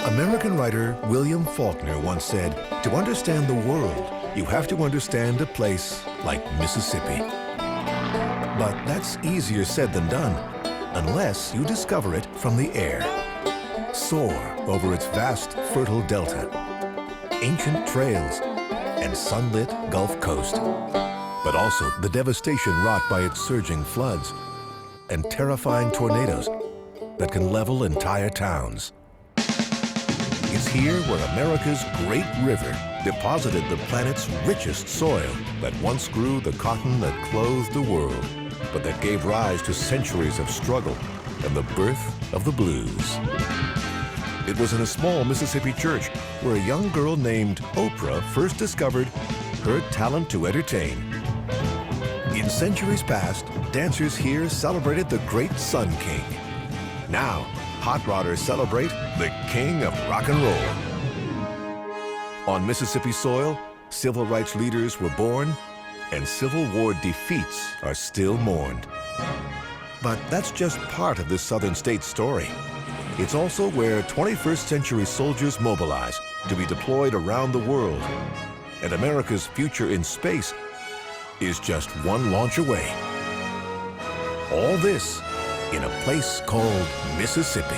American writer William Faulkner once said, "To understand the world, you have to understand a place like Mississippi." But that's easier said than done, unless you discover it from the air. Soar over its vast, fertile delta, ancient trails, and sunlit Gulf Coast, but also the devastation wrought by its surging floods and terrifying tornadoes that can level entire towns. It's here where America's great river deposited the planet's richest soil that once grew the cotton that clothed the world, but that gave rise to centuries of struggle and the birth of the blues. It was in a small Mississippi church where a young girl named Oprah first discovered her talent to entertain. In centuries past, dancers here celebrated the great Sun King. Now, hot rodders celebrate the king of rock and roll. On Mississippi soil, civil rights leaders were born, and Civil War defeats are still mourned. But that's just part of this southern state's story. It's also where 21st century soldiers mobilize to be deployed around the world. And America's future in space is just one launch away. All this in a place called Mississippi.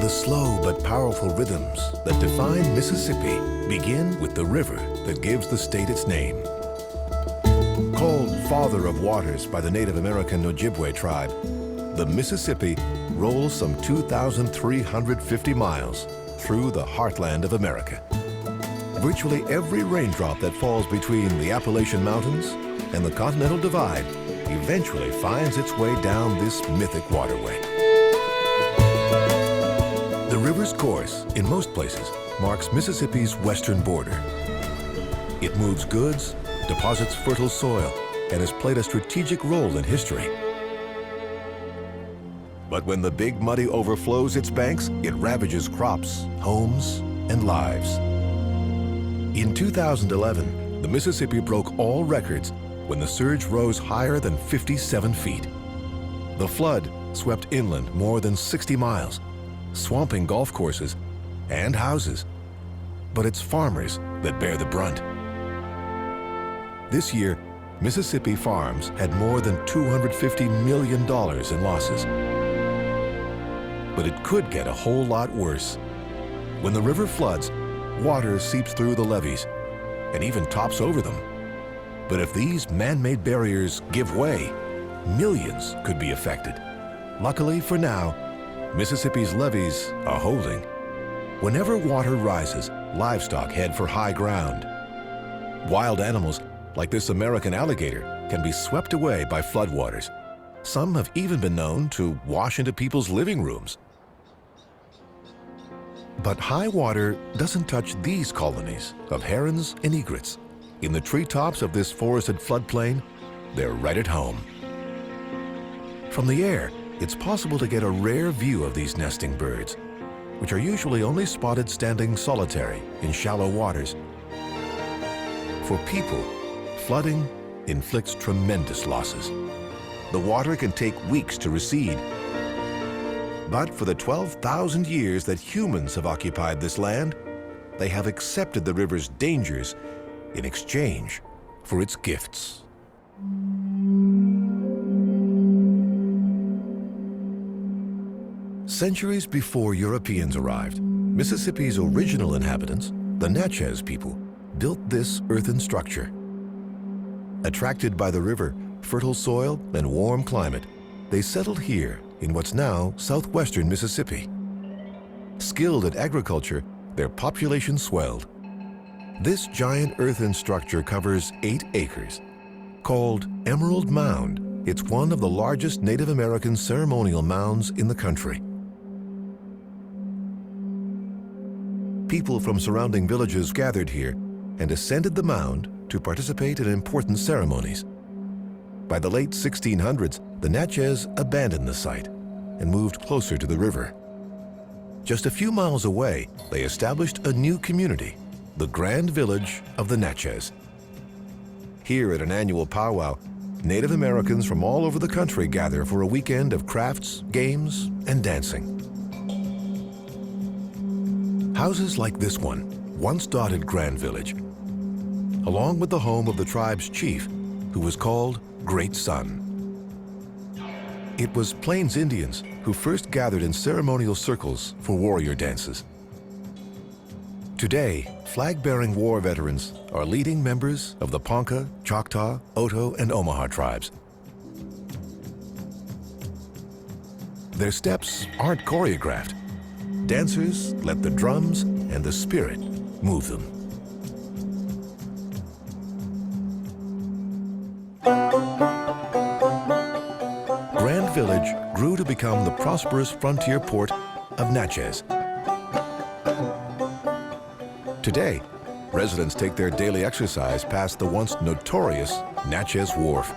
The slow but powerful rhythms that define Mississippi begin with the river that gives the state its name. Called Father of Waters by the Native American Ojibwe tribe, the Mississippi rolls some 2,350 miles through the heartland of America. Virtually every raindrop that falls between the Appalachian Mountains and the Continental Divide eventually finds its way down this mythic waterway. The river's course, in most places, marks Mississippi's western border. It moves goods, deposits fertile soil, and has played a strategic role in history. But when the Big Muddy overflows its banks, it ravages crops, homes, and lives. In 2011, the Mississippi broke all records when the surge rose higher than 57 feet. The flood swept inland more than 60 miles, swamping golf courses and houses. But it's farmers that bear the brunt. This year, Mississippi farms had more than $250 million in losses. But it could get a whole lot worse. When the river floods, water seeps through the levees and even tops over them. But if these man-made barriers give way, millions could be affected. Luckily for now, Mississippi's levees are holding. Whenever water rises, livestock head for high ground. Wild animals, like this American alligator, can be swept away by floodwaters. Some have even been known to wash into people's living rooms. But high water doesn't touch these colonies of herons and egrets. In the treetops of this forested floodplain, they're right at home. From the air, it's possible to get a rare view of these nesting birds, which are usually only spotted standing solitary in shallow waters. For people, flooding inflicts tremendous losses. The water can take weeks to recede. But for the 12,000 years that humans have occupied this land, they have accepted the river's dangers in exchange for its gifts. Centuries before Europeans arrived, Mississippi's original inhabitants, the Natchez people, built this earthen structure. Attracted by the river, fertile soil, and warm climate, they settled here in what's now southwestern Mississippi. Skilled at agriculture, their population swelled. This giant earthen structure covers 8 acres. Called Emerald Mound, It's one of the largest Native American ceremonial mounds in the country. People from surrounding villages gathered here and ascended the mound to participate in important ceremonies. By the late 1600s, the Natchez abandoned the site and moved closer to the river. Just a few miles away, they established a new community, the Grand Village of the Natchez. Here at an annual powwow, Native Americans from all over the country gather for a weekend of crafts, games, and dancing. Houses like this one once dotted Grand Village, along with the home of the tribe's chief, who was called Great Sun. It was Plains Indians who first gathered in ceremonial circles for warrior dances. Today, flag-bearing war veterans are leading members of the Ponca, Choctaw, Oto, and Omaha tribes. Their steps aren't choreographed. Dancers let the drums and the spirit move them. Grand Village grew to become the prosperous frontier port of Natchez. Today, residents take their daily exercise past the once notorious Natchez Wharf.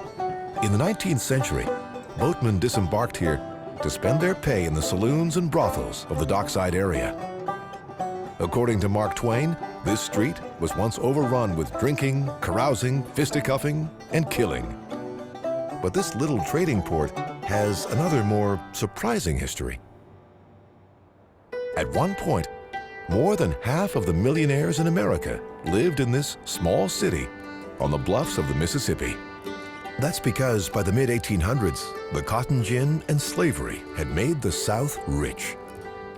In the 19th century, boatmen disembarked here to spend their pay in the saloons and brothels of the dockside area. According to Mark Twain, this street was once overrun with drinking, carousing, fisticuffing, and killing. But this little trading port has another more surprising history. At one point, more than half of the millionaires in America lived in this small city on the bluffs of the Mississippi. That's because by the mid-1800s, the cotton gin and slavery had made the South rich,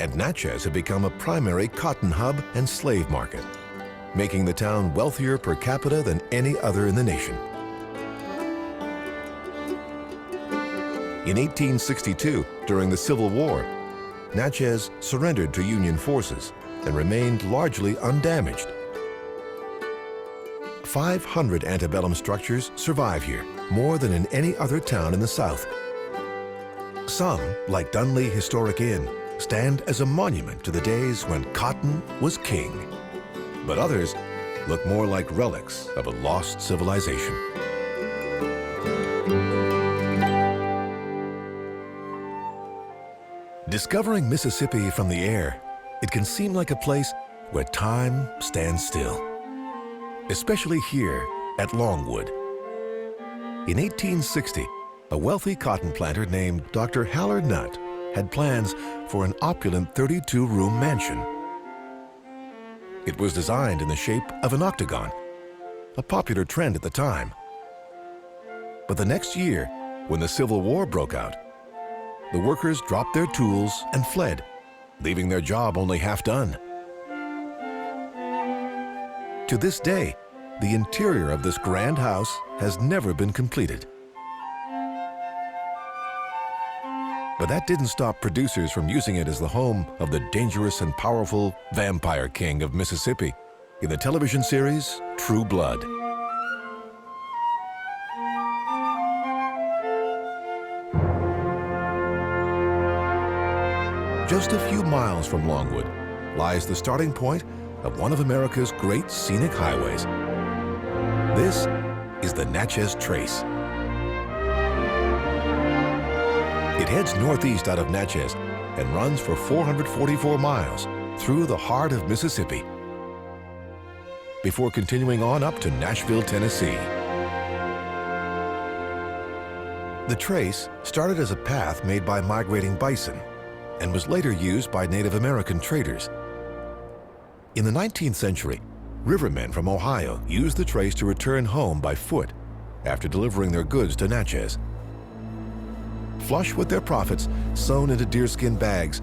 and Natchez had become a primary cotton hub and slave market, making the town wealthier per capita than any other in the nation. In 1862, during the Civil War, Natchez surrendered to Union forces and remained largely undamaged. 500 antebellum structures survive here, more than in any other town in the South. Some, like Dunley Historic Inn, stand as a monument to the days when cotton was king. But others look more like relics of a lost civilization. Discovering Mississippi from the air, it can seem like a place where time stands still, especially here at Longwood. In 1860, a wealthy cotton planter named Dr. Hallard Nutt had plans for an opulent 32-room mansion. It was designed in the shape of an octagon, a popular trend at the time. But the next year, when the Civil War broke out, the workers dropped their tools and fled, leaving their job only half done. To this day, the interior of this grand house has never been completed. But that didn't stop producers from using it as the home of the dangerous and powerful vampire king of Mississippi in the television series True Blood. Just a few miles from Longwood lies the starting point of one of America's great scenic highways. This is the Natchez Trace. It heads northeast out of Natchez and runs for 444 miles through the heart of Mississippi, before continuing on up to Nashville, Tennessee. The trace started as a path made by migrating bison and was later used by Native American traders. In the 19th century, rivermen from Ohio used the trace to return home by foot after delivering their goods to Natchez. Flush with their profits sewn into deerskin bags,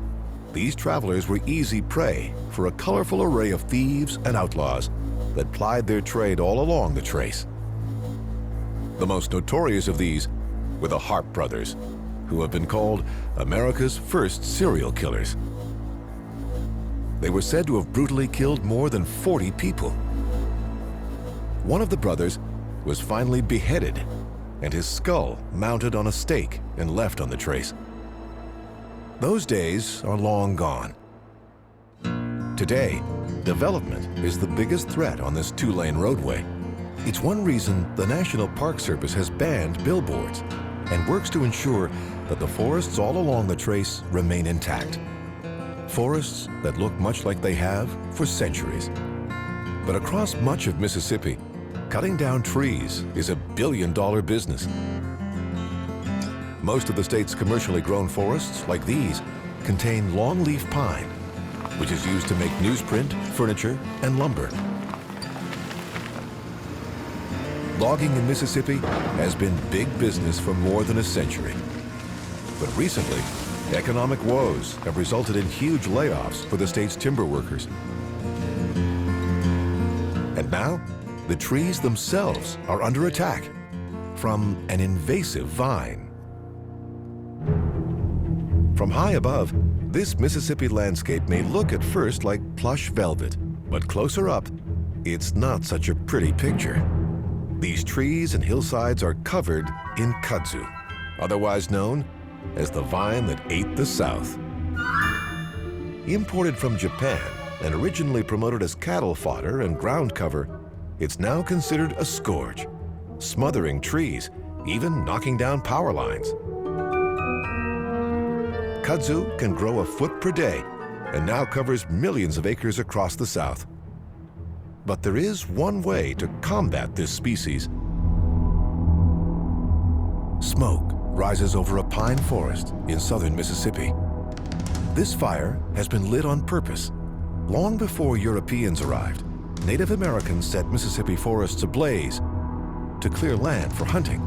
these travelers were easy prey for a colorful array of thieves and outlaws that plied their trade all along the trace. The most notorious of these were the Harp brothers, who have been called America's first serial killers. They were said to have brutally killed more than 40 people. One of the brothers was finally beheaded and his skull mounted on a stake and left on the trace. Those days are long gone. Today, development is the biggest threat on this two-lane roadway. It's one reason the National Park Service has banned billboards and works to ensure that the forests all along the trace remain intact. Forests that look much like they have for centuries. But across much of Mississippi, cutting down trees is a billion-dollar business. Most of the state's commercially grown forests, like these, contain longleaf pine, which is used to make newsprint, furniture, and lumber. Logging in Mississippi has been big business for more than a century. But recently, economic woes have resulted in huge layoffs for the state's timber workers. And now, the trees themselves are under attack from an invasive vine. From high above, this Mississippi landscape may look at first like plush velvet, but closer up, it's not such a pretty picture. These trees and hillsides are covered in kudzu, otherwise known as the vine that ate the South. Imported from Japan and originally promoted as cattle fodder and ground cover, it's now considered a scourge, smothering trees, even knocking down power lines. Kudzu can grow a foot per day and now covers millions of acres across the South. But there is one way to combat this species. Smoke rises over a pine forest in southern Mississippi. This fire has been lit on purpose. Long before Europeans arrived, Native Americans set Mississippi forests ablaze to clear land for hunting.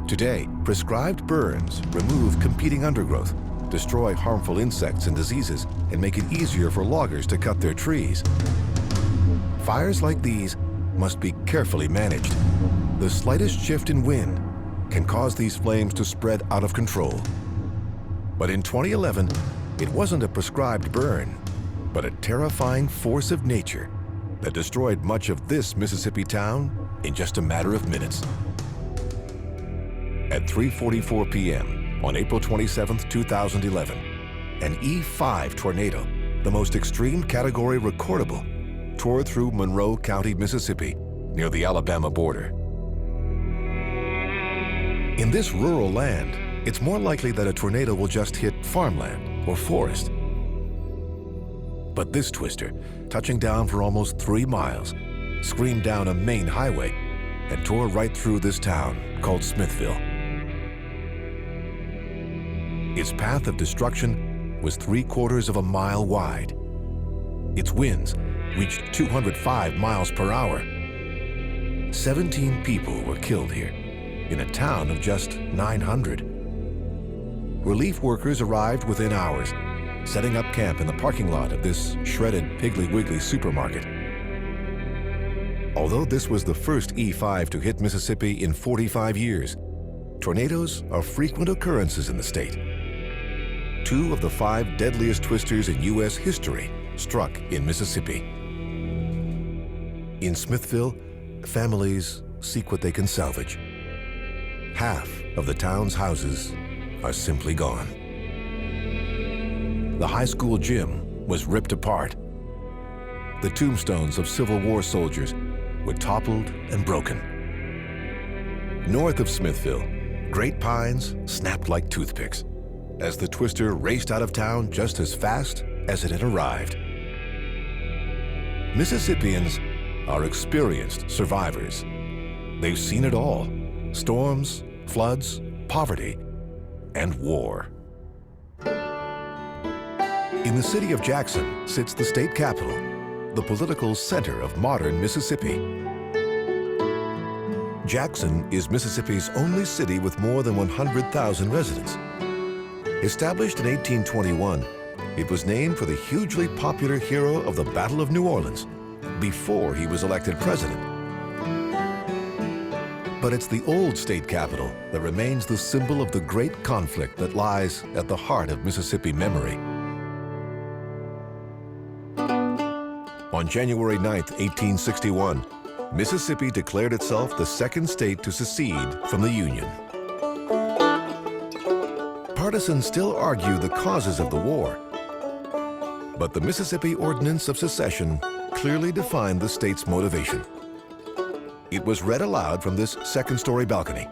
Today, prescribed burns remove competing undergrowth, destroy harmful insects and diseases, and make it easier for loggers to cut their trees. Fires like these must be carefully managed. The slightest shift in wind can cause these flames to spread out of control. But in 2011, it wasn't a prescribed burn, but a terrifying force of nature that destroyed much of this Mississippi town in just a matter of minutes. At 3:44 p.m. on April 27, 2011, an E5 tornado, the most extreme category recordable, tore through Monroe County, Mississippi, near the Alabama border. In this rural land, it's more likely that a tornado will just hit farmland or forest. But this twister, touching down for almost 3 miles, screamed down a main highway and tore right through this town called Smithville. Its path of destruction was 3/4 of a mile wide. Its winds reached 205 miles per hour. 17 people were killed here, in a town of just 900. Relief workers arrived within hours, setting up camp in the parking lot of this shredded Piggly Wiggly supermarket. Although this was the first E5 to hit Mississippi in 45 years, tornadoes are frequent occurrences in the state. 2 of the 5 deadliest twisters in U.S. history struck in Mississippi. In Smithville, families seek what they can salvage. Half of the town's houses are simply gone. The high school gym was ripped apart. The tombstones of Civil War soldiers were toppled and broken. North of Smithville, great pines snapped like toothpicks as the twister raced out of town just as fast as it had arrived. Mississippians are experienced survivors. They've seen it all: storms, floods, poverty, and war. In the city of Jackson sits the state capital, the political center of modern Mississippi. Jackson is Mississippi's only city with more than 100,000 residents. Established in 1821, it was named for the hugely popular hero of the Battle of New Orleans before he was elected president. But it's the old state capital that remains the symbol of the great conflict that lies at the heart of Mississippi memory. On January 9, 1861, Mississippi declared itself the second state to secede from the Union. Partisans still argue the causes of the war, but the Mississippi Ordinance of Secession clearly defined the state's motivation. It was read aloud from this second-story balcony.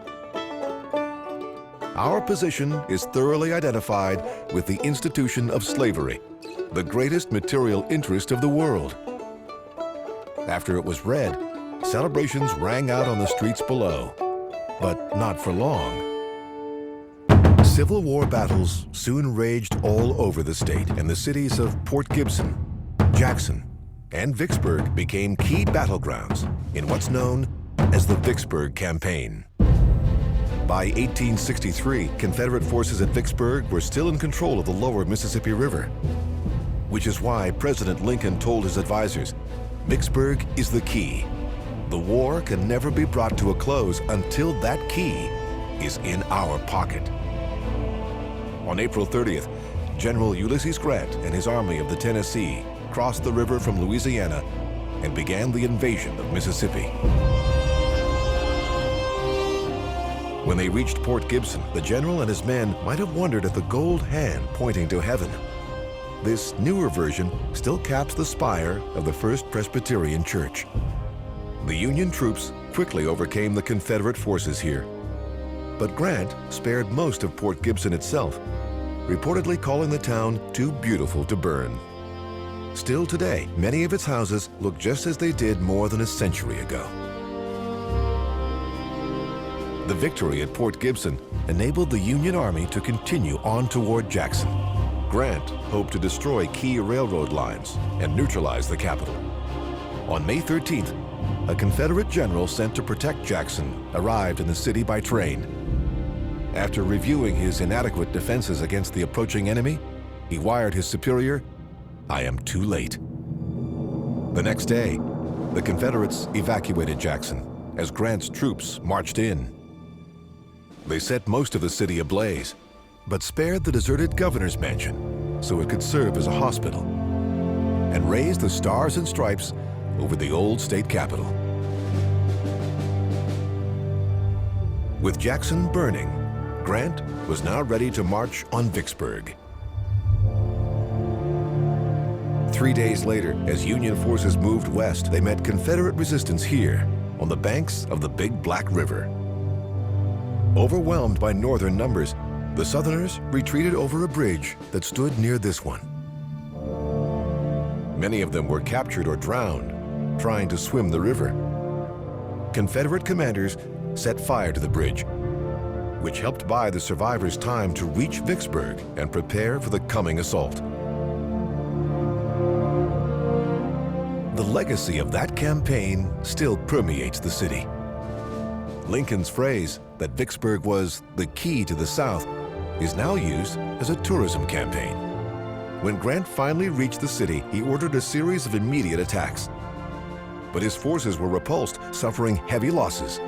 Our position is thoroughly identified with the institution of slavery, the greatest material interest of the world. After it was read, celebrations rang out on the streets below, but not for long. Civil War battles soon raged all over the state, and the cities of Port Gibson, Jackson, and Vicksburg became key battlegrounds in what's known as the Vicksburg Campaign. By 1863, Confederate forces at Vicksburg were still in control of the lower Mississippi River, which is why President Lincoln told his advisors, "Vicksburg is the key. The war can never be brought to a close until that key is in our pocket." On April 30th, General Ulysses Grant and his Army of the Tennessee crossed the river from Louisiana and began the invasion of Mississippi. When they reached Port Gibson, the general and his men might have wondered at the gold hand pointing to heaven. This newer version still caps the spire of the First Presbyterian Church. The Union troops quickly overcame the Confederate forces here. But Grant spared most of Port Gibson itself, reportedly calling the town too beautiful to burn. Still today, many of its houses look just as they did more than a century ago. The victory at Port Gibson enabled the Union Army to continue on toward Jackson. Grant hoped to destroy key railroad lines and neutralize the capital. On May 13th, a Confederate general sent to protect Jackson arrived in the city by train. After reviewing his inadequate defenses against the approaching enemy, he wired his superior, "I am too late." The next day, the Confederates evacuated Jackson as Grant's troops marched in. They set most of the city ablaze, but spared the deserted governor's mansion so it could serve as a hospital, and raised the stars and stripes over the old state capitol. With Jackson burning, Grant was now ready to march on Vicksburg. 3 days later, as Union forces moved west, they met Confederate resistance here on the banks of the Big Black River. Overwhelmed by Northern numbers, the Southerners retreated over a bridge that stood near this one. Many of them were captured or drowned trying to swim the river. Confederate commanders set fire to the bridge, which helped buy the survivors time to reach Vicksburg and prepare for the coming assault. The legacy of that campaign still permeates the city. Lincoln's phrase that Vicksburg was the key to the South is now used as a tourism campaign. When Grant finally reached the city, he ordered a series of immediate attacks. But his forces were repulsed, suffering heavy losses.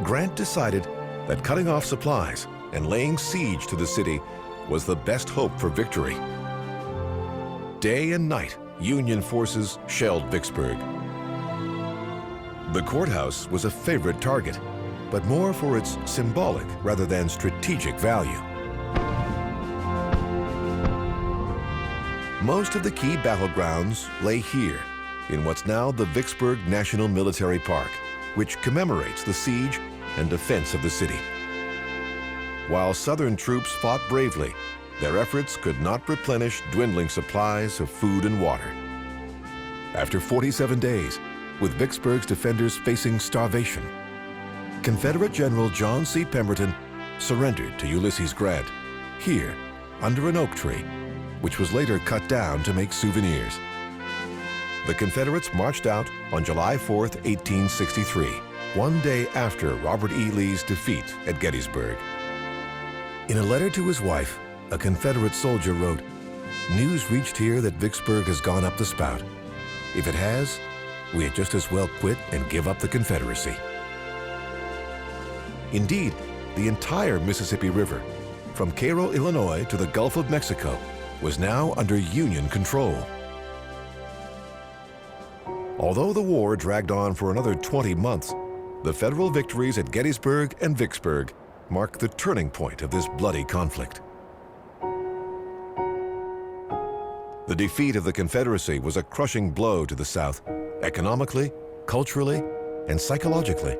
Grant decided that cutting off supplies and laying siege to the city was the best hope for victory. Day and night, Union forces shelled Vicksburg. The courthouse was a favorite target, but more for its symbolic rather than strategic value. Most of the key battlegrounds lay here, in what's now the Vicksburg National Military Park, which commemorates the siege and defense of the city. While Southern troops fought bravely, their efforts could not replenish dwindling supplies of food and water. After 47 days, with Vicksburg's defenders facing starvation, Confederate General John C. Pemberton surrendered to Ulysses Grant, here under an oak tree, which was later cut down to make souvenirs. The Confederates marched out on July 4th, 1863, one day after Robert E. Lee's defeat at Gettysburg. In a letter to his wife, a Confederate soldier wrote, "News reached here that Vicksburg has gone up the spout. If it has, we had just as well quit and give up the Confederacy." Indeed, the entire Mississippi River, from Cairo, Illinois to the Gulf of Mexico, was now under Union control. Although the war dragged on for another 20 months, the Federal victories at Gettysburg and Vicksburg mark the turning point of this bloody conflict. The defeat of the Confederacy was a crushing blow to the South, economically, culturally, and psychologically.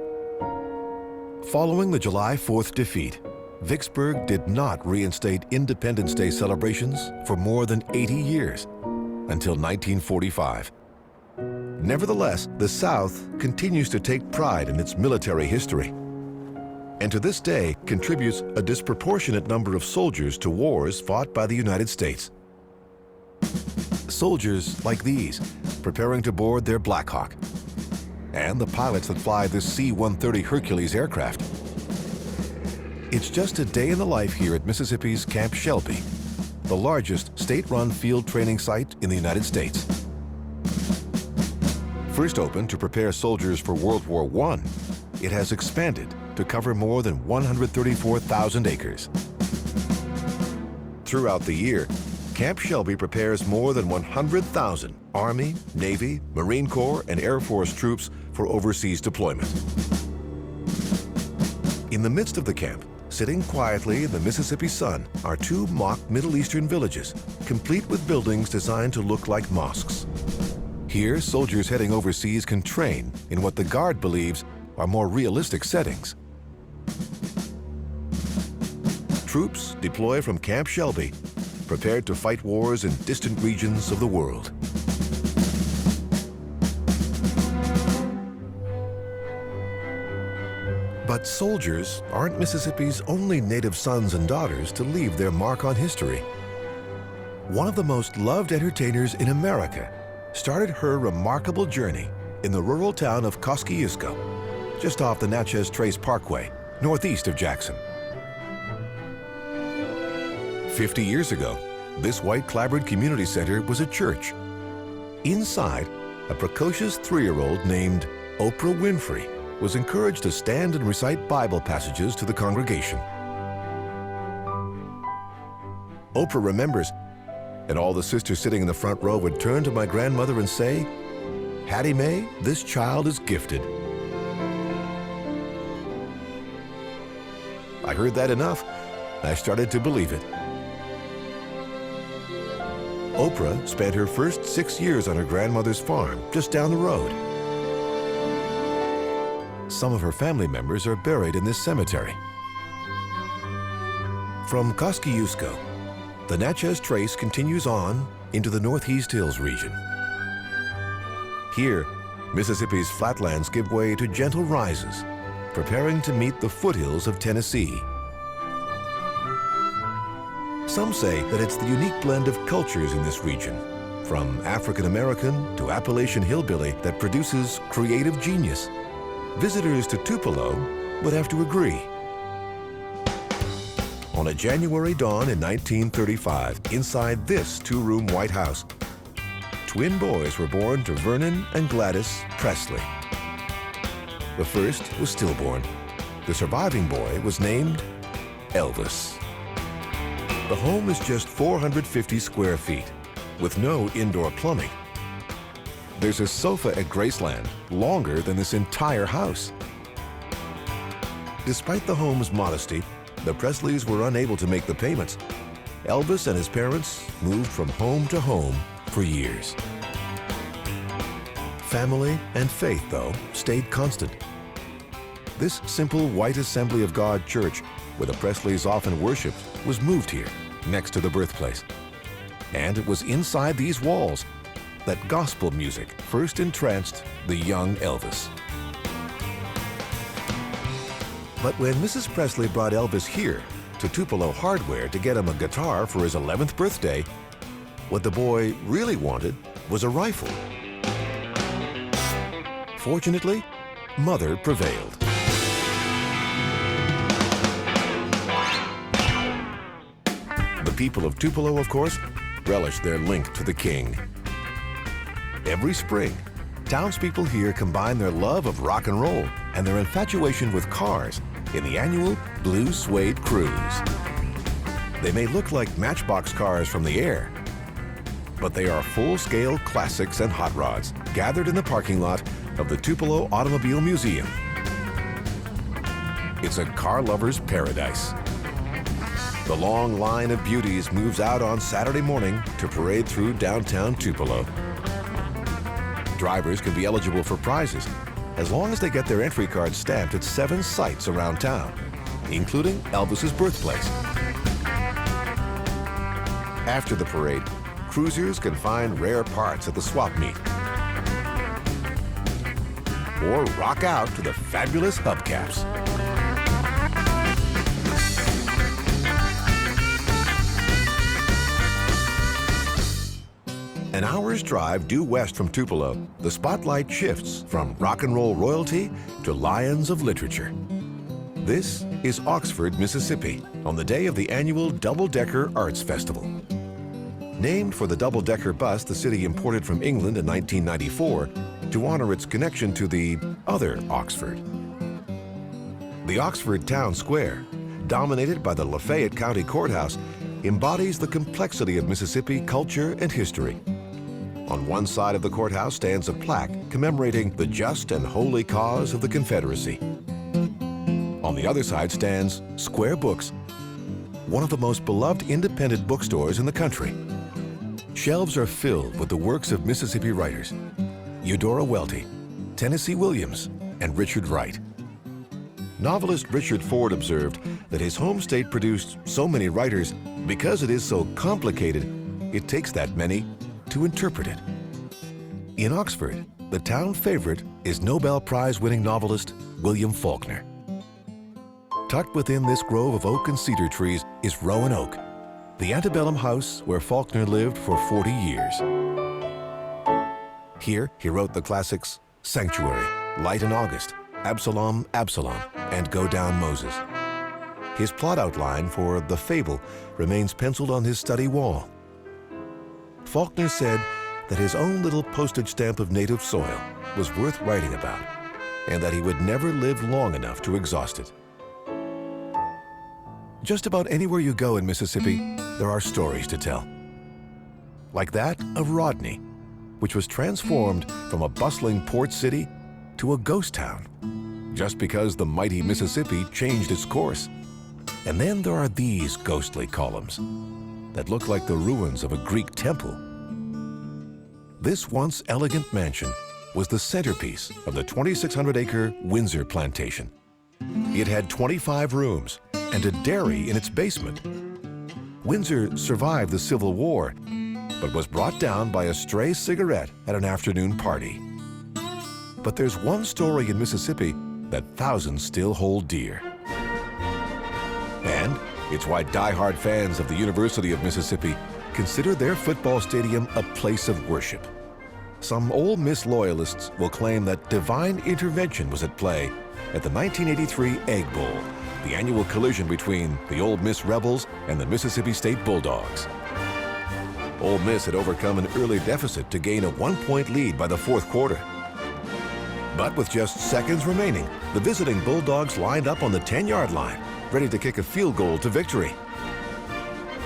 Following the July 4th defeat, Vicksburg did not reinstate Independence Day celebrations for more than 80 years, until 1945. Nevertheless, the South continues to take pride in its military history, and to this day contributes a disproportionate number of soldiers to wars fought by the United States. Soldiers like these, preparing to board their Black Hawk, and the pilots that fly this C-130 Hercules aircraft. It's just a day in the life here at Mississippi's Camp Shelby, the largest state-run field training site in the United States. First opened to prepare soldiers for World War I, it has expanded to cover more than 134,000 acres. Throughout the year, Camp Shelby prepares more than 100,000 Army, Navy, Marine Corps, and Air Force troops for overseas deployment. In the midst of the camp, sitting quietly in the Mississippi sun, are two mock Middle Eastern villages, complete with buildings designed to look like mosques. Here, soldiers heading overseas can train in what the Guard believes are more realistic settings. Troops deploy from Camp Shelby, prepared to fight wars in distant regions of the world. But soldiers aren't Mississippi's only native sons and daughters to leave their mark on history. One of the most loved entertainers in America started her remarkable journey in the rural town of Kosciuszko, just off the Natchez Trace Parkway, northeast of Jackson. 50 years ago, this white clapboard community center was a church. Inside, a precocious 3-year-old named Oprah Winfrey was encouraged to stand and recite Bible passages to the congregation. Oprah remembers, and all the sisters sitting in the front row would turn to my grandmother and say, "Hattie Mae, this child is gifted." I heard that enough. I started to believe it. Oprah spent her first 6 years on her grandmother's farm just down the road. Some of her family members are buried in this cemetery. From Kosciuszko, the Natchez Trace continues on into the Northeast Hills region. Here, Mississippi's flatlands give way to gentle rises, preparing to meet the foothills of Tennessee. Some say that it's the unique blend of cultures in this region, from African American to Appalachian hillbilly, that produces creative genius. Visitors to Tupelo would have to agree. On a January dawn in 1935, inside this 2-room White House, twin boys were born to Vernon and Gladys Presley. The first was stillborn. The surviving boy was named Elvis. The home is just 450 square feet, with no indoor plumbing. There's a sofa at Graceland, longer than this entire house. Despite the home's modesty, the Presleys were unable to make the payments. Elvis and his parents moved from home to home for years. Family and faith, though, stayed constant. This simple white Assembly of God church, where the Presleys often worshiped, was moved here, next to the birthplace. And it was inside these walls that gospel music first entranced the young Elvis. But when Mrs. Presley brought Elvis here to Tupelo Hardware to get him a guitar for his 11th birthday, what the boy really wanted was a rifle. Fortunately, Mother prevailed. The people of Tupelo, of course, relished their link to the king. Every spring, townspeople here combine their love of rock and roll and their infatuation with cars in the annual Blue Suede Cruise. They may look like Matchbox cars from the air, but they are full-scale classics and hot rods gathered in the parking lot of the Tupelo Automobile Museum. It's a car lover's paradise. The long line of beauties moves out on Saturday morning to parade through downtown Tupelo. Drivers can be eligible for prizes as long as they get their entry card stamped at 7 sites around town, including Elvis's birthplace. After the parade, cruisers can find rare parts at the swap meet or rock out to the fabulous hubcaps. An hour's drive due west from Tupelo, the spotlight shifts from rock and roll royalty to lions of literature. This is Oxford, Mississippi, on the day of the annual Double-Decker Arts Festival. Named for the double-decker bus the city imported from England in 1994 to honor its connection to the other Oxford. The Oxford Town Square, dominated by the Lafayette County Courthouse, embodies the complexity of Mississippi culture and history. On one side of the courthouse stands a plaque commemorating the just and holy cause of the Confederacy. On the other side stands Square Books, one of the most beloved independent bookstores in the country. Shelves are filled with the works of Mississippi writers, Eudora Welty, Tennessee Williams, and Richard Wright. Novelist Richard Ford observed that his home state produced so many writers because it is so complicated, it takes that many to interpret it. In Oxford, the town favorite is Nobel Prize-winning novelist William Faulkner. Tucked within this grove of oak and cedar trees is Roanoke, the antebellum house where Faulkner lived for 40 years. Here, he wrote the classics Sanctuary, Light in August, Absalom, Absalom, and Go Down Moses. His plot outline for The Fable remains penciled on his study wall. Faulkner said that his own little postage stamp of native soil was worth writing about, and that he would never live long enough to exhaust it. Just about anywhere you go in Mississippi, there are stories to tell. Like that of Rodney, which was transformed from a bustling port city to a ghost town, just because the mighty Mississippi changed its course. And then there are these ghostly columns that look like the ruins of a Greek temple. This once elegant mansion was the centerpiece of the 2,600-acre Windsor plantation. It had 25 rooms and a dairy in its basement. Windsor survived the Civil War, but was brought down by a stray cigarette at an afternoon party. But there's one story in Mississippi that thousands still hold dear. And it's why die-hard fans of the University of Mississippi consider their football stadium a place of worship. Some Ole Miss loyalists will claim that divine intervention was at play at the 1983 Egg Bowl, the annual collision between the Ole Miss Rebels and the Mississippi State Bulldogs. Ole Miss had overcome an early deficit to gain a 1-point lead by the fourth quarter. But with just seconds remaining, the visiting Bulldogs lined up on the 10-yard line, ready to kick a field goal to victory.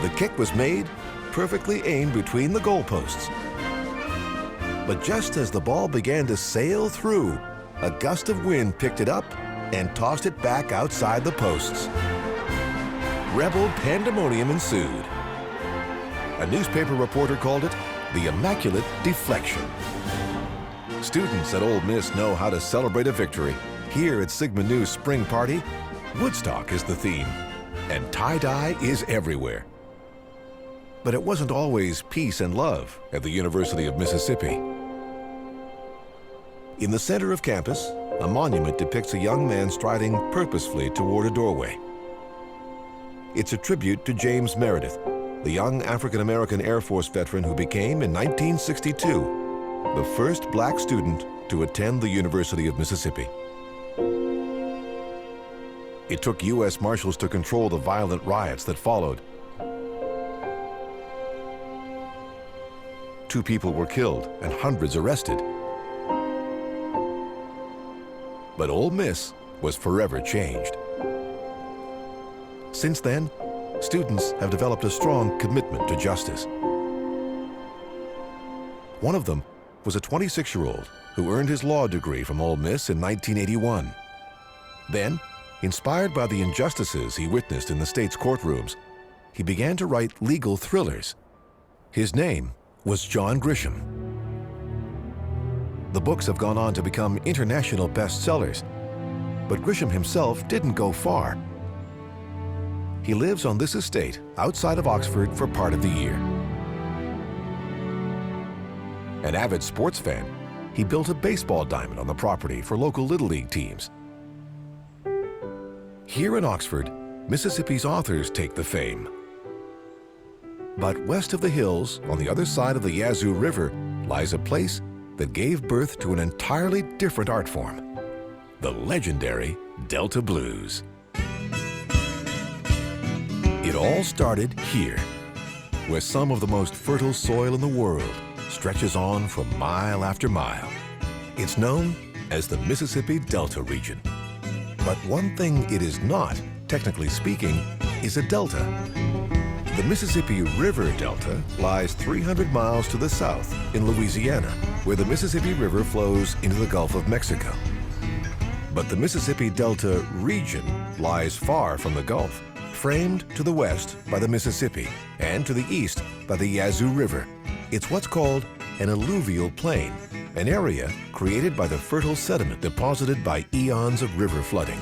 The kick was made, perfectly aimed between the goalposts. But just as the ball began to sail through, a gust of wind picked it up and tossed it back outside the posts. Rebel pandemonium ensued. A newspaper reporter called it the Immaculate Deflection. Students at Ole Miss know how to celebrate a victory. Here at Sigma Nu's spring party, Woodstock is the theme, and tie-dye is everywhere. But it wasn't always peace and love at the University of Mississippi. In the center of campus, a monument depicts a young man striding purposefully toward a doorway. It's a tribute to James Meredith, the young African-American Air Force veteran who became, in 1962, the first black student to attend the University of Mississippi. It took U.S. Marshals to control the violent riots that followed. 2 people were killed and hundreds arrested. But Ole Miss was forever changed. Since then, students have developed a strong commitment to justice. One of them was a 26-year-old who earned his law degree from Ole Miss in 1981. Then, inspired by the injustices he witnessed in the state's courtrooms, he began to write legal thrillers. His name was John Grisham. The books have gone on to become international bestsellers, but Grisham himself didn't go far. He lives on this estate outside of Oxford for part of the year. An avid sports fan, he built a baseball diamond on the property for local Little League teams. Here in Oxford, Mississippi's authors take the fame. But west of the hills, on the other side of the Yazoo River, lies a place that gave birth to an entirely different art form, the legendary Delta Blues. It all started here, where some of the most fertile soil in the world stretches on for mile after mile. It's known as the Mississippi Delta region. But one thing it is not, technically speaking, is a delta. The Mississippi River Delta lies 300 miles to the south in Louisiana, where the Mississippi River flows into the Gulf of Mexico. But the Mississippi Delta region lies far from the Gulf, framed to the west by the Mississippi and to the east by the Yazoo River. It's what's called an alluvial plain, an area created by the fertile sediment deposited by eons of river flooding.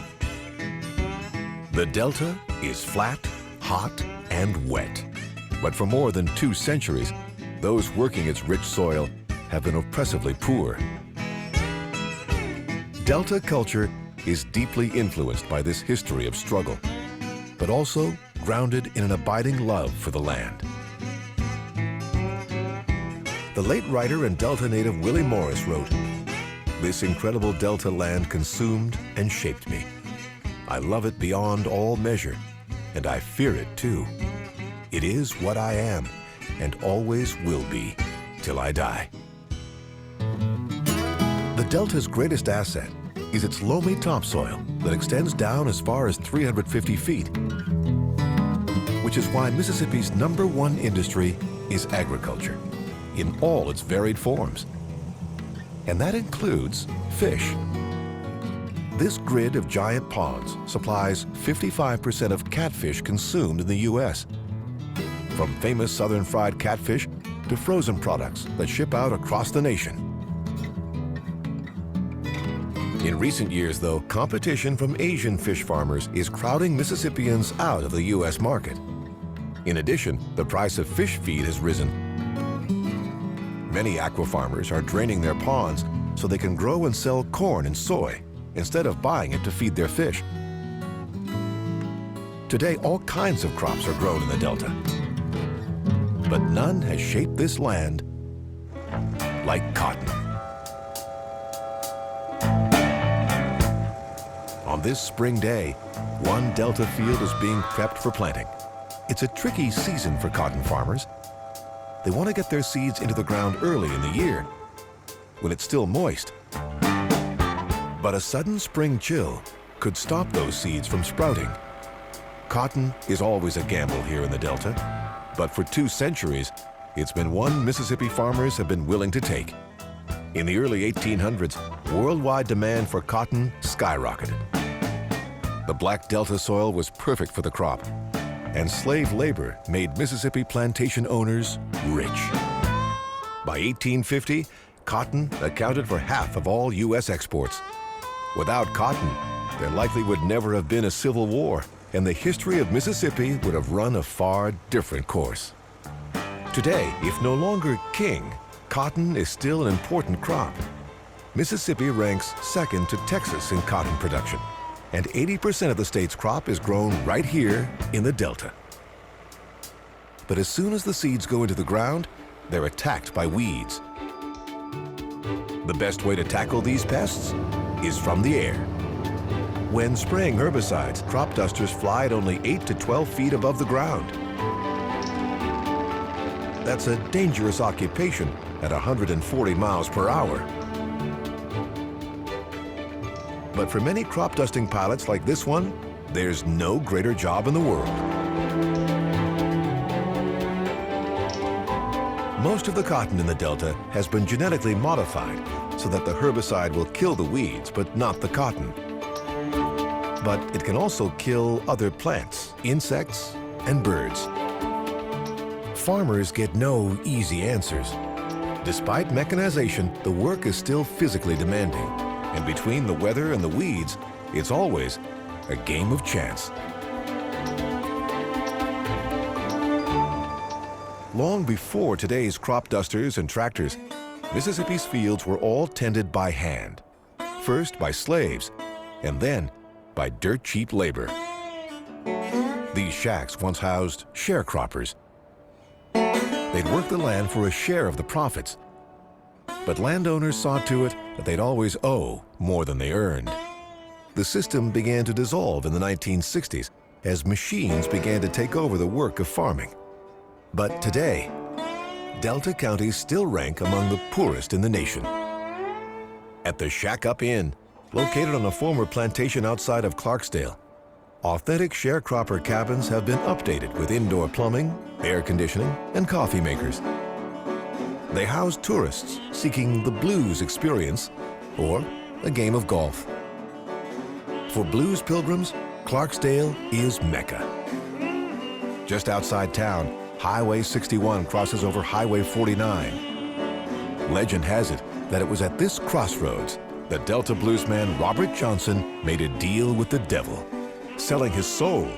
The delta is flat, hot, and wet. But for more than 2 centuries, those working its rich soil have been oppressively poor. Delta culture is deeply influenced by this history of struggle, but also grounded in an abiding love for the land. The late writer and Delta native Willie Morris wrote, "This incredible Delta land consumed and shaped me. I love it beyond all measure, and I fear it too. It is what I am, and always will be, till I die." The Delta's greatest asset is its loamy topsoil that extends down as far as 350 feet, which is why Mississippi's #1 industry is agriculture, in all its varied forms. And that includes fish. This grid of giant ponds supplies 55% of catfish consumed in the U.S., from famous southern fried catfish to frozen products that ship out across the nation. In recent years, though, competition from Asian fish farmers is crowding Mississippians out of the U.S. market. In addition, the price of fish feed has risen. Many aqua farmers are draining their ponds so they can grow and sell corn and soy instead of buying it to feed their fish. Today, all kinds of crops are grown in the Delta, but none has shaped this land like cotton. On this spring day, one Delta field is being prepped for planting. It's a tricky season for cotton farmers. They want to get their seeds into the ground early in the year, when it's still moist. But a sudden spring chill could stop those seeds from sprouting. Cotton is always a gamble here in the Delta, but for 2 centuries, it's been one Mississippi farmers have been willing to take. In the early 1800s, worldwide demand for cotton skyrocketed. The black Delta soil was perfect for the crop, and slave labor made Mississippi plantation owners rich. By 1850, cotton accounted for half of all U.S. exports. Without cotton, there likely would never have been a civil war, and the history of Mississippi would have run a far different course. Today, if no longer king, cotton is still an important crop. Mississippi ranks second to Texas in cotton production, and 80% of the state's crop is grown right here in the Delta. But as soon as the seeds go into the ground, they're attacked by weeds. The best way to tackle these pests is from the air. When spraying herbicides, crop dusters fly at only 8 to 12 feet above the ground. That's a dangerous occupation at 140 miles per hour. But for many crop dusting pilots like this one, there's no greater job in the world. Most of the cotton in the Delta has been genetically modified so that the herbicide will kill the weeds, but not the cotton. But it can also kill other plants, insects, and birds. Farmers get no easy answers. Despite mechanization, the work is still physically demanding. And between the weather and the weeds, it's always a game of chance. Long before today's crop dusters and tractors, Mississippi's fields were all tended by hand. First by slaves, and then by dirt-cheap labor. These shacks once housed sharecroppers. They'd work the land for a share of the profits. But landowners saw to it that they'd always owe more than they earned. The system began to dissolve in the 1960s as machines began to take over the work of farming. But today, Delta counties still rank among the poorest in the nation. At the Shack Up Inn, located on a former plantation outside of Clarksdale, authentic sharecropper cabins have been updated with indoor plumbing, air conditioning, and coffee makers. They house tourists seeking the blues experience or a game of golf. For blues pilgrims, Clarksdale is Mecca. Just outside town, Highway 61 crosses over Highway 49. Legend has it that it was at this crossroads that Delta bluesman Robert Johnson made a deal with the devil, selling his soul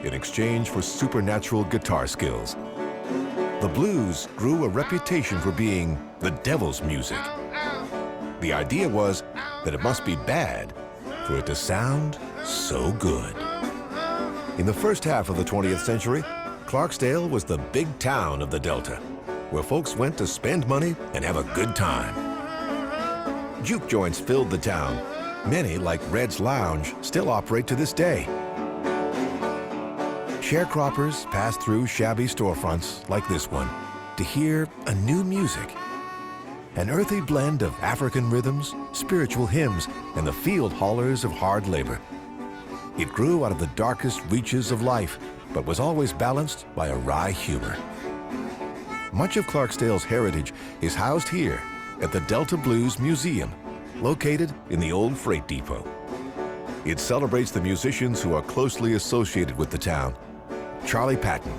in exchange for supernatural guitar skills. The blues grew a reputation for being the devil's music. The idea was that it must be bad for it to sound so good. In the first half of the 20th century, Clarksdale was the big town of the Delta, where folks went to spend money and have a good time. Juke joints filled the town. Many, like Red's Lounge, still operate to this day. Sharecroppers pass through shabby storefronts like this one to hear a new music. An earthy blend of African rhythms, spiritual hymns, and the field hollers of hard labor. It grew out of the darkest reaches of life, but was always balanced by a wry humor. Much of Clarksdale's heritage is housed here at the Delta Blues Museum, located in the old freight depot. It celebrates the musicians who are closely associated with the town. Charlie Patton,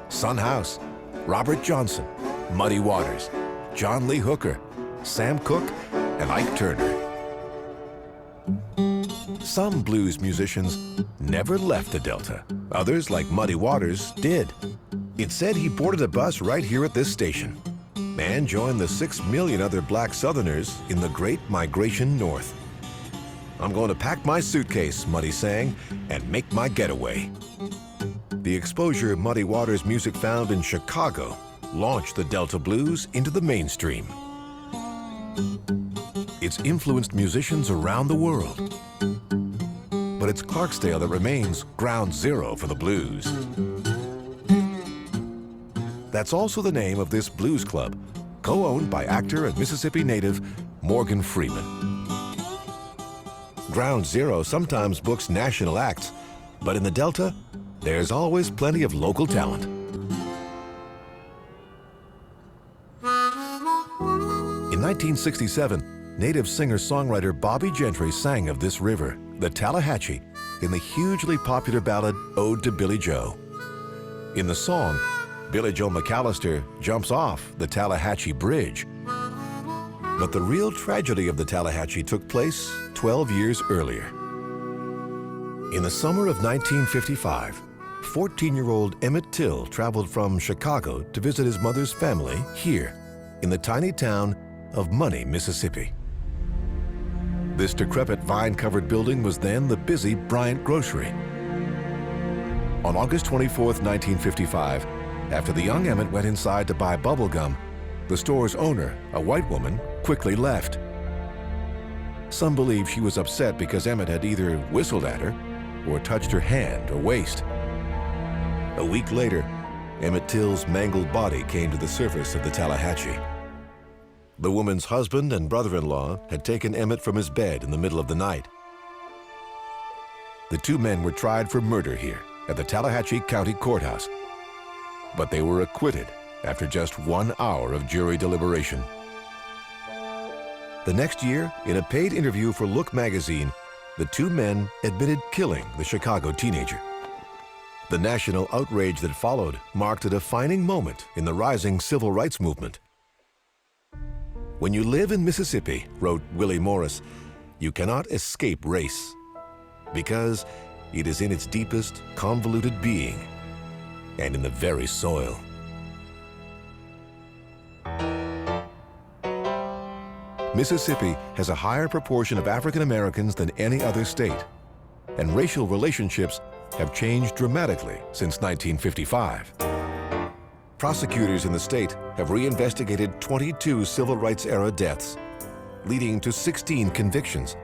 Son House, Robert Johnson, Muddy Waters, John Lee Hooker, Sam Cooke, and Ike Turner. Some blues musicians never left the Delta. Others, like Muddy Waters, did. It's said he boarded a bus right here at this station and joined the 6 million other black Southerners in the Great Migration North. "I'm going to pack my suitcase," Muddy sang, "and make my getaway." The exposure Muddy Waters' music found in Chicago launched the Delta Blues into the mainstream. It's influenced musicians around the world. But it's Clarksdale that remains ground zero for the blues. That's also the name of this blues club, co-owned by actor and Mississippi native Morgan Freeman. Ground Zero sometimes books national acts, but in the Delta, there's always plenty of local talent. In 1967, native singer-songwriter Bobby Gentry sang of this river, the Tallahatchie, in the hugely popular ballad Ode to Billy Joe. In the song, Billy Joe McAllister jumps off the Tallahatchie Bridge. But the real tragedy of the Tallahatchie took place 12 years earlier. In the summer of 1955, 14-year-old Emmett Till traveled from Chicago to visit his mother's family here in the tiny town of Money, Mississippi. This decrepit vine-covered building was then the busy Bryant Grocery. On August 24, 1955, after the young Emmett went inside to buy bubble gum, the store's owner, a white woman, quickly left. Some believe she was upset because Emmett had either whistled at her or touched her hand or waist. A week later, Emmett Till's mangled body came to the surface of the Tallahatchie. The woman's husband and brother-in-law had taken Emmett from his bed in the middle of the night. The two men were tried for murder here at the Tallahatchie County Courthouse, but they were acquitted after just 1 hour of jury deliberation. The next year, in a paid interview for Look magazine, the two men admitted killing the Chicago teenager. The national outrage that followed marked a defining moment in the rising civil rights movement. "When you live in Mississippi," wrote Willie Morris, "you cannot escape race, because it is in its deepest, convoluted being and in the very soil." Mississippi has a higher proportion of African Americans than any other state, and racial relationships have changed dramatically since 1955. Prosecutors in the state have reinvestigated 22 civil rights era deaths, leading to 16 convictions,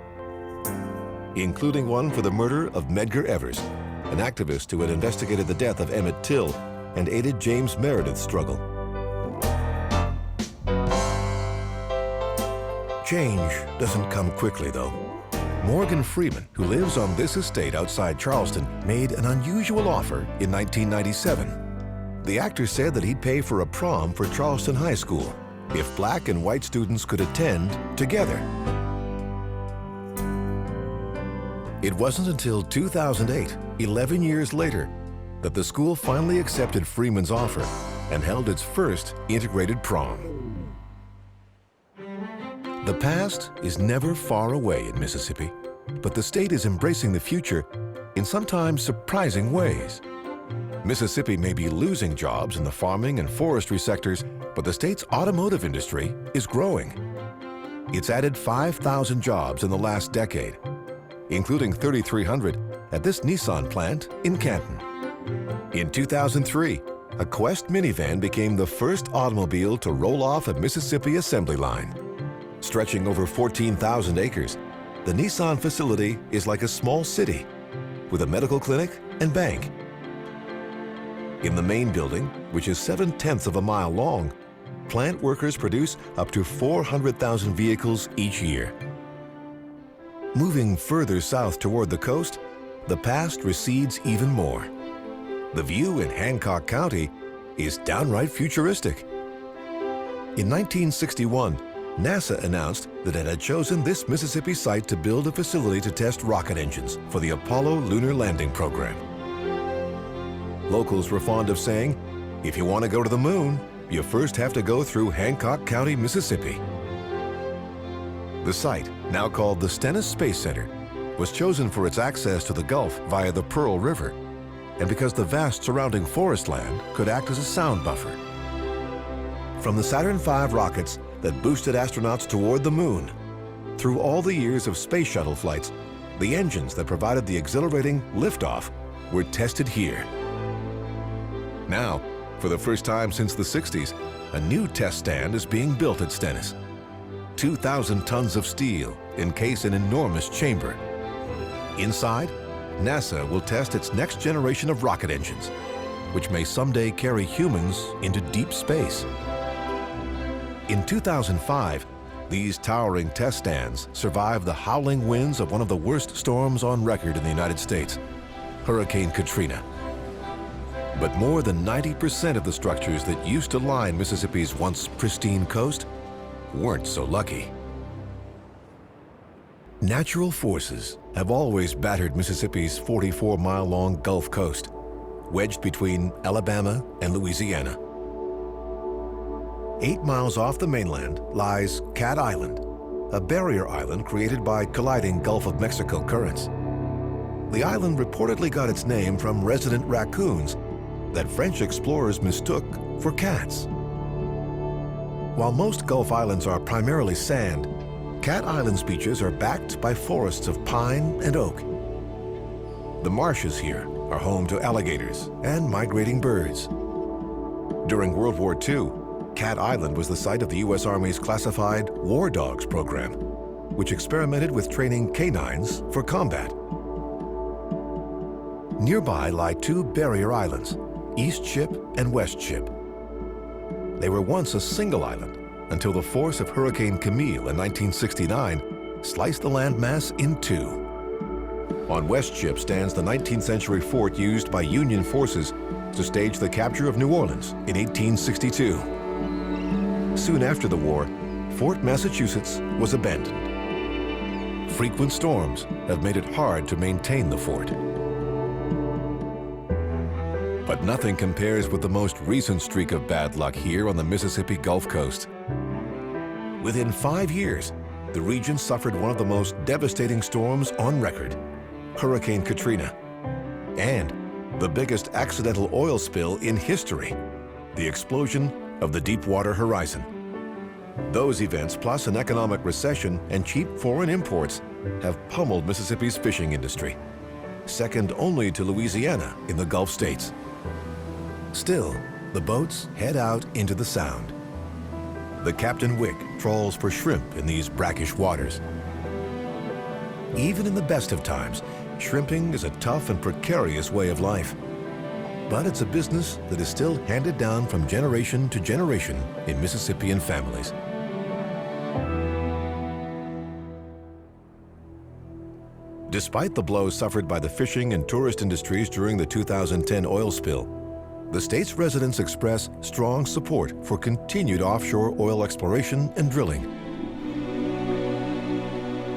including one for the murder of Medgar Evers, an activist who had investigated the death of Emmett Till and aided James Meredith's struggle. Change doesn't come quickly, though. Morgan Freeman, who lives on this estate outside Charleston, made an unusual offer in 1997. The actor said that he'd pay for a prom for Charleston High School if black and white students could attend together. It wasn't until 2008, 11 years later, that the school finally accepted Freeman's offer and held its first integrated prom. The past is never far away in Mississippi, but the state is embracing the future in sometimes surprising ways. Mississippi may be losing jobs in the farming and forestry sectors, but the state's automotive industry is growing. It's added 5,000 jobs in the last decade, including 3,300 at this Nissan plant in Canton. In 2003, a Quest minivan became the first automobile to roll off a Mississippi assembly line. Stretching over 14,000 acres, the Nissan facility is like a small city with a medical clinic and bank. In the main building, which is 7/10 of a mile long, plant workers produce up to 400,000 vehicles each year. Moving further south toward the coast, the past recedes even more. The view in Hancock County is downright futuristic. In 1961, NASA announced that it had chosen this Mississippi site to build a facility to test rocket engines for the Apollo lunar landing program. Locals were fond of saying, if you want to go to the moon, you first have to go through Hancock County, Mississippi. The site, now called the Stennis Space Center, was chosen for its access to the Gulf via the Pearl River, and because the vast surrounding forest land could act as a sound buffer. From the Saturn V rockets that boosted astronauts toward the moon, through all the years of space shuttle flights, the engines that provided the exhilarating liftoff were tested here. Now, for the first time since the 60s, a new test stand is being built at Stennis. 2,000 tons of steel encase an enormous chamber. Inside, NASA will test its next generation of rocket engines, which may someday carry humans into deep space. In 2005, these towering test stands survived the howling winds of one of the worst storms on record in the United States, Hurricane Katrina. But more than 90% of the structures that used to line Mississippi's once pristine coast weren't so lucky. Natural forces have always battered Mississippi's 44-mile-long Gulf Coast, wedged between Alabama and Louisiana. 8 miles off the mainland lies Cat Island, a barrier island created by colliding Gulf of Mexico currents. The island reportedly got its name from resident raccoons that French explorers mistook for cats. While most Gulf islands are primarily sand, Cat Island's beaches are backed by forests of pine and oak. The marshes here are home to alligators and migrating birds. During World War II, Cat Island was the site of the U.S. Army's classified War Dogs program, which experimented with training canines for combat. Nearby lie 2 barrier islands, East Ship and West Ship. They were once a single island until the force of Hurricane Camille in 1969 sliced the landmass in 2. On West Ship stands the 19th century fort used by Union forces to stage the capture of New Orleans in 1862. Soon after the war, Fort Massachusetts was abandoned. Frequent storms have made it hard to maintain the fort. But nothing compares with the most recent streak of bad luck here on the Mississippi Gulf Coast. Within 5 years, the region suffered one of the most devastating storms on record, Hurricane Katrina, and the biggest accidental oil spill in history, the explosion of the Deepwater Horizon. Those events, plus an economic recession and cheap foreign imports, have pummeled Mississippi's fishing industry, second only to Louisiana in the Gulf states. Still, the boats head out into the Sound. The Captain Wick trawls for shrimp in these brackish waters. Even in the best of times, shrimping is a tough and precarious way of life. But it's a business that is still handed down from generation to generation in Mississippian families. Despite the blows suffered by the fishing and tourist industries during the 2010 oil spill, the state's residents express strong support for continued offshore oil exploration and drilling.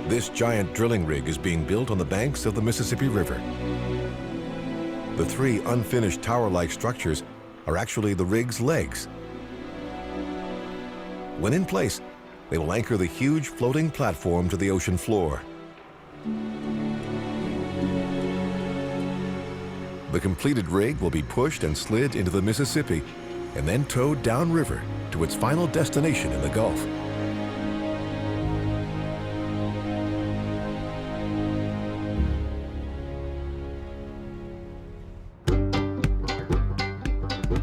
This giant drilling rig is being built on the banks of the Mississippi River. The 3 unfinished tower-like structures are actually the rig's legs. When in place, they will anchor the huge floating platform to the ocean floor. The completed rig will be pushed and slid into the Mississippi and then towed downriver to its final destination in the Gulf.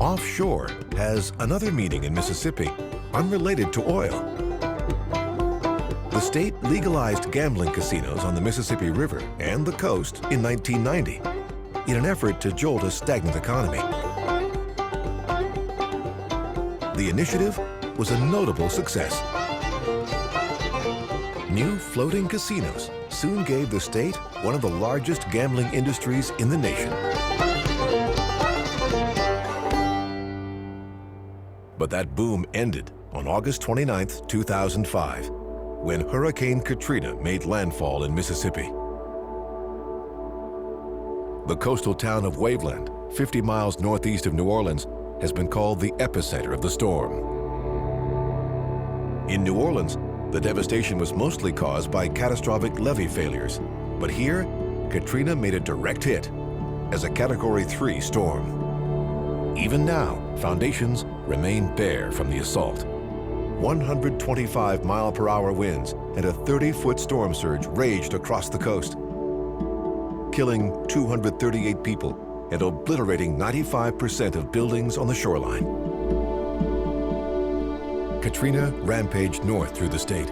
Offshore has another meaning in Mississippi, unrelated to oil. The state legalized gambling casinos on the Mississippi River and the coast in 1990 in an effort to jolt a stagnant economy. The initiative was a notable success. New floating casinos soon gave the state one of the largest gambling industries in the nation. But that boom ended on August 29, 2005, when Hurricane Katrina made landfall in Mississippi. The coastal town of Waveland, 50 miles northeast of New Orleans, has been called the epicenter of the storm. In New Orleans, the devastation was mostly caused by catastrophic levee failures, but here, Katrina made a direct hit as a Category 3 storm. Even now, foundations remain bare from the assault. 125-mile-per-hour winds and a 30-foot storm surge raged across the coast, killing 238 people and obliterating 95% of buildings on the shoreline. Katrina rampaged north through the state,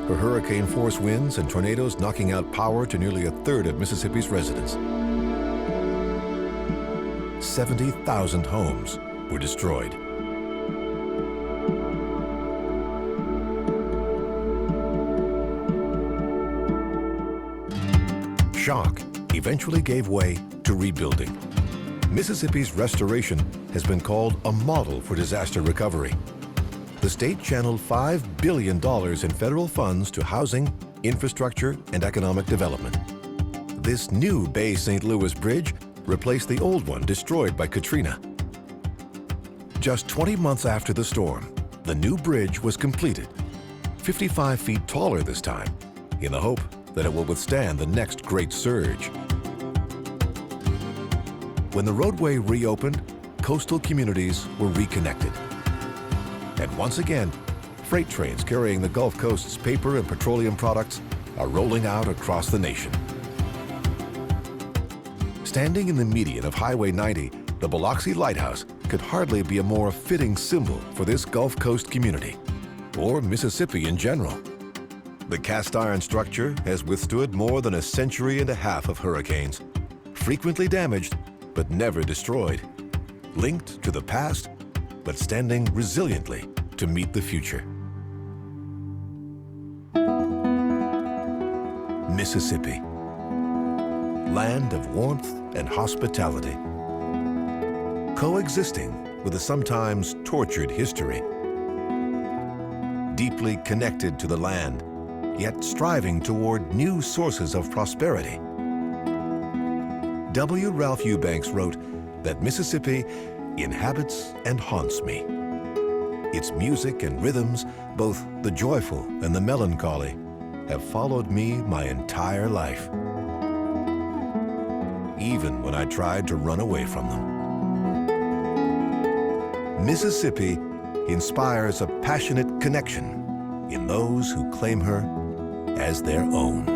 her hurricane-force winds and tornadoes knocking out power to nearly a third of Mississippi's residents. 70,000 homes were destroyed. Shock eventually gave way to rebuilding. Mississippi's restoration has been called a model for disaster recovery. The state channeled $5 billion in federal funds to housing, infrastructure, and economic development. This new Bay St. Louis bridge replaced the old one destroyed by Katrina. Just 20 months after the storm, the new bridge was completed, 55 feet taller this time, in the hope that it will withstand the next great surge. When the roadway reopened, coastal communities were reconnected. And once again, freight trains carrying the Gulf Coast's paper and petroleum products are rolling out across the nation. Standing in the median of Highway 90, the Biloxi Lighthouse could hardly be a more fitting symbol for this Gulf Coast community, or Mississippi in general. The cast iron structure has withstood more than a century and a half of hurricanes, frequently damaged but never destroyed, linked to the past but standing resiliently to meet the future. Mississippi. land of warmth and hospitality. Coexisting with a sometimes tortured history. Deeply connected to the land, yet striving toward new sources of prosperity. W. Ralph Eubanks wrote that Mississippi inhabits and haunts me. Its music and rhythms, both the joyful and the melancholy, have followed me my entire life, even when I tried to run away from them. Mississippi inspires a passionate connection in those who claim her as their own.